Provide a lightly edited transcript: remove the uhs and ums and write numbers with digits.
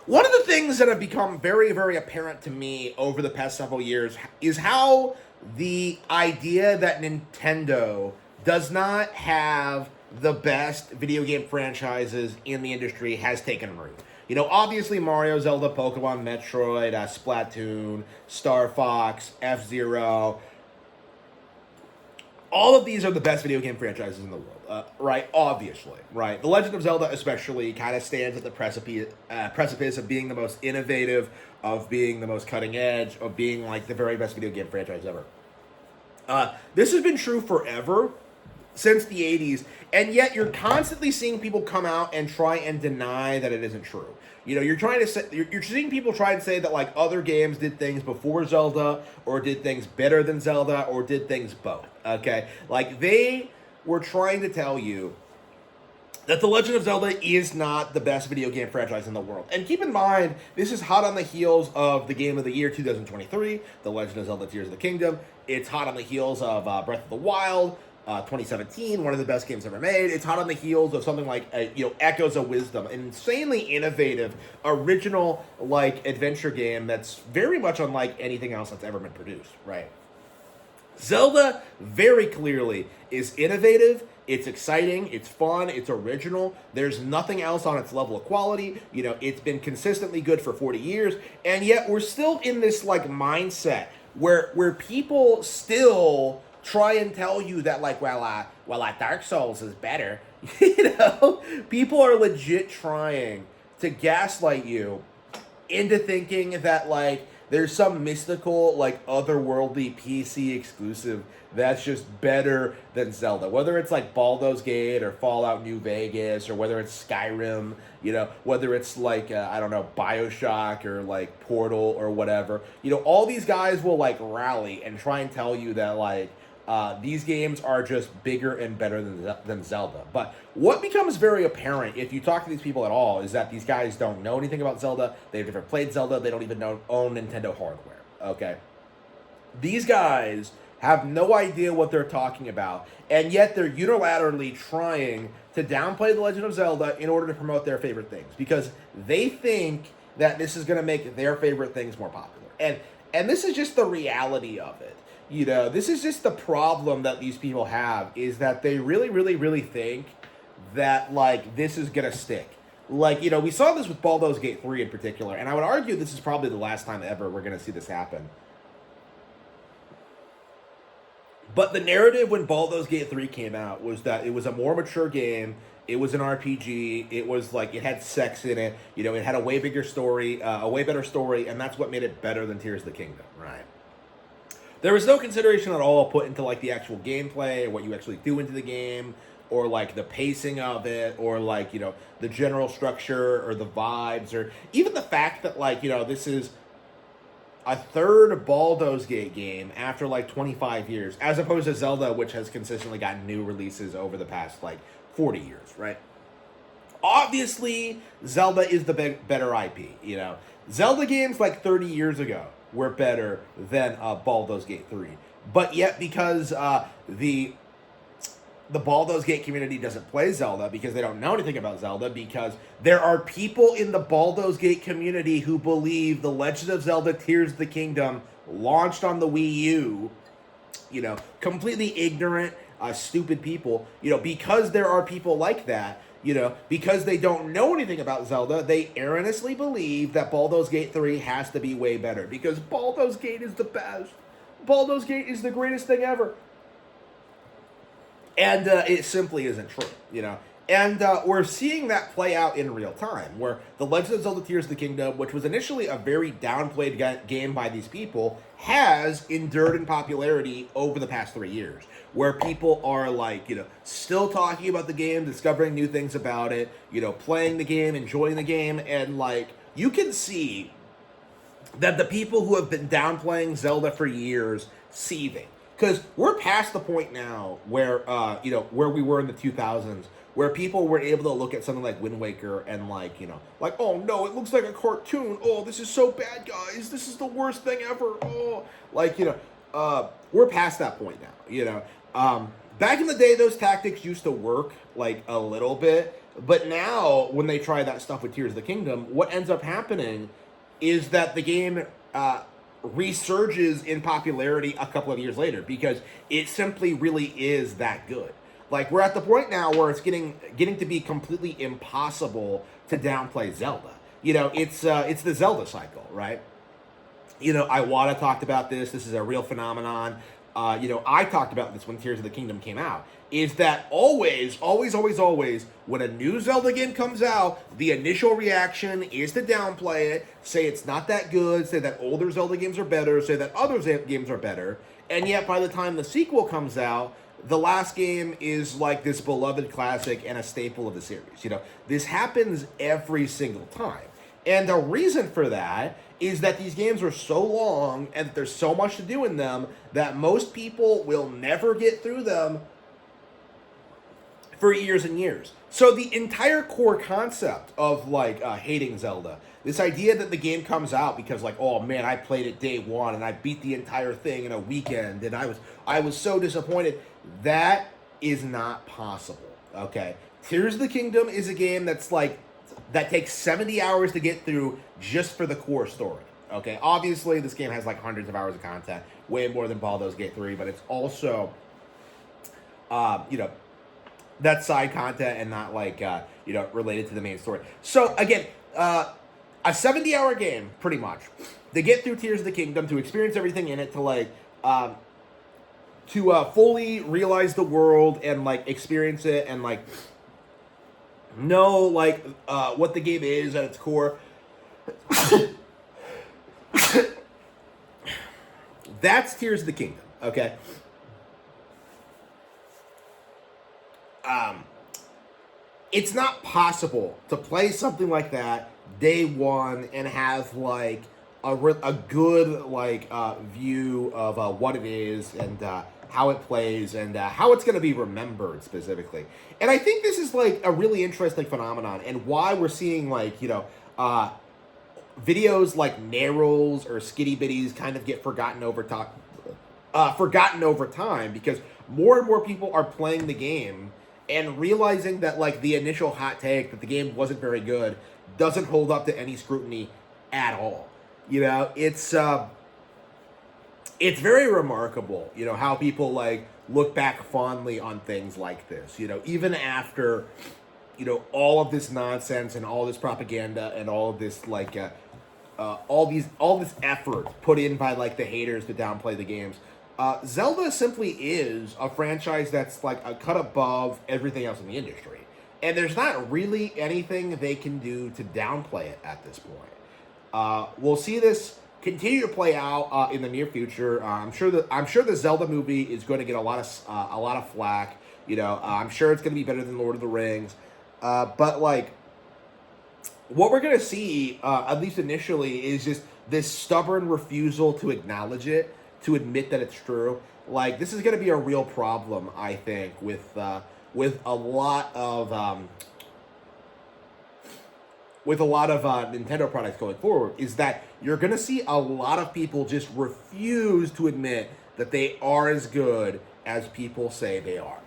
One of the things that have become very, very apparent to me over the past several years is how the idea that Nintendo does not have the best video game franchises in the industry has taken root. You know, obviously Mario, Zelda, Pokemon, Metroid, Splatoon, Star Fox, F Zero, all of these are the best video game franchises in the world, right? Obviously, right? The Legend of Zelda, especially, kind of stands at the precipice of being the most innovative, of being the most cutting edge, of being like the very best video game franchise ever. This has been true forever, since the 80s, and yet you're constantly seeing people come out and try and deny that it isn't true. You know, you're trying to say, you're seeing people try and say that like other games did things before Zelda, or did things better than Zelda, or did things both. Okay, like they were trying to tell you that The Legend of Zelda is not the best video game franchise in the world. And keep in mind, this is hot on the heels of the Game of the Year 2023, The Legend of Zelda Tears of the Kingdom. It's hot on the heels of Breath of the Wild, 2017, one of the best games ever made. It's hot on the heels of something like, Echoes of Wisdom, an insanely innovative, original, like, adventure game that's very much unlike anything else that's ever been produced, right? Zelda very clearly is innovative, it's exciting, it's fun, it's original. There's nothing else on its level of quality. You know, it's been consistently good for 40 years, and yet we're still in this like mindset where people still try and tell you that like, Dark Souls is better. You know, people are legit trying to gaslight you into thinking that like there's some mystical, like otherworldly PC exclusive that's just better than Zelda. Whether it's like Baldur's Gate or Fallout New Vegas, or whether it's Skyrim, you know, whether it's like I don't know, BioShock or like Portal or whatever. You know, all these guys will like rally and try and tell you that like these games are just bigger and better than Zelda. But what becomes very apparent if you talk to these people at all is that these guys don't know anything about Zelda. They've never played Zelda. They don't even own Nintendo hardware. Okay? These guys have no idea what they're talking about, and yet they're unilaterally trying to downplay The Legend of Zelda in order to promote their favorite things because they think that this is going to make their favorite things more popular. And this is just the reality of it. You know, this is just the problem that these people have, is that they really, really, really think that, like, this is gonna stick. Like, you know, we saw this with Baldur's Gate 3 in particular, and I would argue this is probably the last time ever we're gonna see this happen. But the narrative when Baldur's Gate 3 came out was that it was a more mature game, it was an RPG, it was like, it had sex in it, you know, it had a way bigger story, a way better story, and that's what made it better than Tears of the Kingdom, right? There was no consideration at all put into like the actual gameplay or what you actually do into the game, or like the pacing of it, or like, you know, the general structure or the vibes, or even the fact that like, you know, this is a third Baldur's Gate game after like 25 years, as opposed to Zelda, which has consistently gotten new releases over the past like 40 years, right? Obviously, Zelda is the better IP, you know. Zelda games like 30 years ago were better than Baldur's Gate 3. But yet, because the Baldur's Gate community doesn't play Zelda, because they don't know anything about Zelda, because there are people in the Baldur's Gate community who believe The Legend of Zelda Tears of the Kingdom launched on the Wii U, you know, completely ignorant, stupid people, you know, because there are people like that, you know, because they don't know anything about Zelda, they earnestly believe that Baldur's Gate 3 has to be way better, because Baldur's Gate is the best. Baldur's Gate is the greatest thing ever. And it simply isn't true, you know. And we're seeing that play out in real time, where The Legend of Zelda Tears of the Kingdom, which was initially a very downplayed game by these people, has endured in popularity over the past 3 years, where people are like, you know, still talking about the game, discovering new things about it, you know, playing the game, enjoying the game, and like, you can see that the people who have been downplaying Zelda for years seething. Because we're past the point now where, you know, where we were in the 2000s, where people were able to look at something like Wind Waker and like, you know, like, oh no, it looks like a cartoon. Oh, this is so bad, guys. This is the worst thing ever. Oh, like, you know, we're past that point now, you know. Back in the day, those tactics used to work like a little bit. But now, when they try that stuff with Tears of the Kingdom, what ends up happening is that the game resurges in popularity a couple of years later because it simply really is that good. Like we're at the point now where it's getting to be completely impossible to downplay Zelda. It's the Zelda cycle, right? Iwata talked about this. This is a real phenomenon. I talked about this when Tears of the Kingdom came out. Is that always, always, always, always, when a new Zelda game comes out, the initial reaction is to downplay it, say it's not that good, say that older Zelda games are better, say that other games are better, and yet by the time the sequel comes out, the last game is like this beloved classic and a staple of the series. This happens every single time. And the reason for that is that these games are so long and that there's so much to do in them that most people will never get through them for years and years. So the entire core concept of hating Zelda, this idea that the game comes out because oh man, I played it day one and I beat the entire thing in a weekend and I was so disappointed, that is not possible. Okay, Tears of the Kingdom is a game that takes 70 hours to get through just for the core story. Okay, obviously this game has hundreds of hours of content, way more than Baldur's Gate 3, but it's also that side content and not related to the main story. So again, a 70-hour game pretty much to get through Tears of the Kingdom, to experience everything in it, to fully realize the world and experience it and know what the game is at its core. That's Tears of the Kingdom, okay? It's not possible to play something like that day one and have a good view of what it is and how it plays and how it's going to be remembered specifically. And I think this is a really interesting phenomenon and why we're seeing videos like Narrows or Skitty Bitties kind of get forgotten over time because more and more people are playing the game and realizing that the initial hot take that the game wasn't very good doesn't hold up to any scrutiny at all. It's very remarkable, how people look back fondly on things like this, even after, all of this nonsense and all this propaganda and all of this all this effort put in by the haters to downplay the games. Zelda simply is a franchise that's a cut above everything else in the industry. And there's not really anything they can do to downplay it at this point. We'll see this continue to play out in the near future. I'm sure the Zelda movie is going to get a lot of flack. I'm sure it's going to be better than Lord of the Rings. But what we're going to see, at least initially, is just this stubborn refusal to acknowledge it, to admit that it's true. This is going to be a real problem, I think, with a lot of Nintendo products going forward, is that you're going to see a lot of people just refuse to admit that they are as good as people say they are.